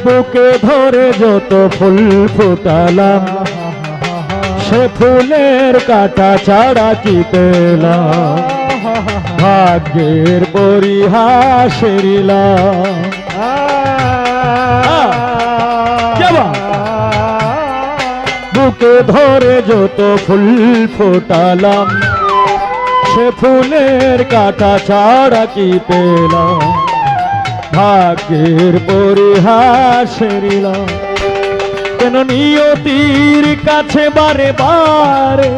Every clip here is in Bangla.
বুকে ধরে যত ফুল ফোটালাম, সে ফুলের কাটা ছাড়া কি পেলাম, ভাগ্যের পরিহাসের লীলা। বুকে ধরে যত ফুল ফোটালাম, সে ফুলের কাটা ছাড়া কি পেলাম, ভাগ্যের পরিহাসের লীলা। কেন নিয়তির কাছে বারে বারে,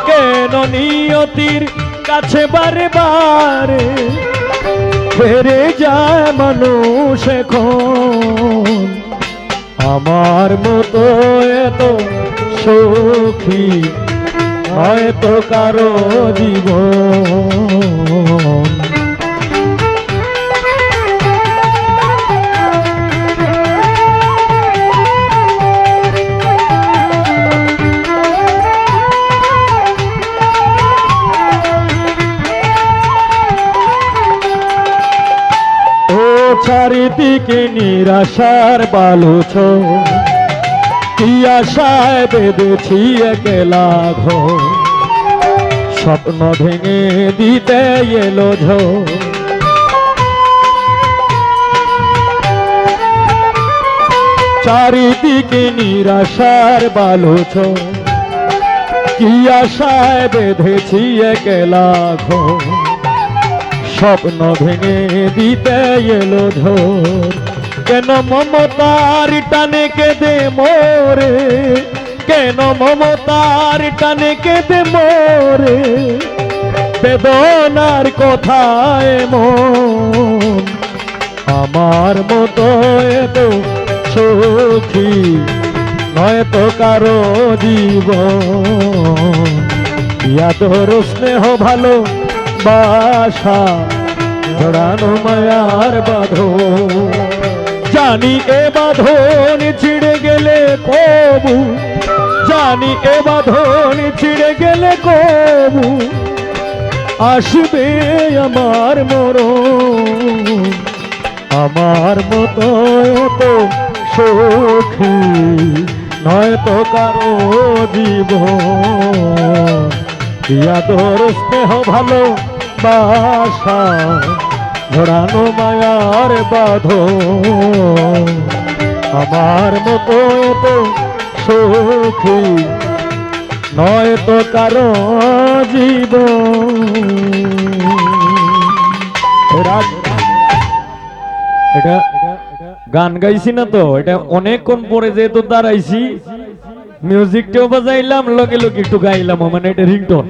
কেন নিয়তির কাছে বারে বারে ফেরে যায় মানুষ এখন, আমার মতো এত সুখী হয়তো কারো জীবন। চারিদিকে নিরাশার বালুছ, কি আশায় বেঁধেছি একলা ঘর, স্বপ্ন ভেঙে দিতে এলো ঝড়। চারিদিকে নিরাশার বালুছ, কি আশায় বেঁধেছি একলা ঘর, স্বপ্ন ভেঙে দিতে এলো ঝড়। কেন মমতার টানে কেঁদে মোরে, কেন মমতার টানে কেঁদে মোরে, বেদনার কথায় মন, আমার মতো এত সুখী নয়তো কারো জীবন। ইয়াদর স্নেহ ভালো বাসা জড়ানো মায়ার বাঁধন, জানি এ বাঁধন ছিঁড়ে গেলে কবু, জানি এ বাঁধন ছিঁড়ে গেলে কবু আসবে আমার মরণ, আমার মতো তো সুখী নয়তো কারো জীবন। ইয়াদর স্নেহ ভালো বাসা ধরানো মায়ার বাঁধন, আমার মতো তো সুখী নয়তো কারো জীবন। এটা গান গাইছি না তো, এটা অনেকক্ষণ পরে যেহেতু দাঁড়াইছি, মিউজিকটাও বাজাইলাম, লগে লগে একটু গাইলাম, মানে এটা রিংটোন।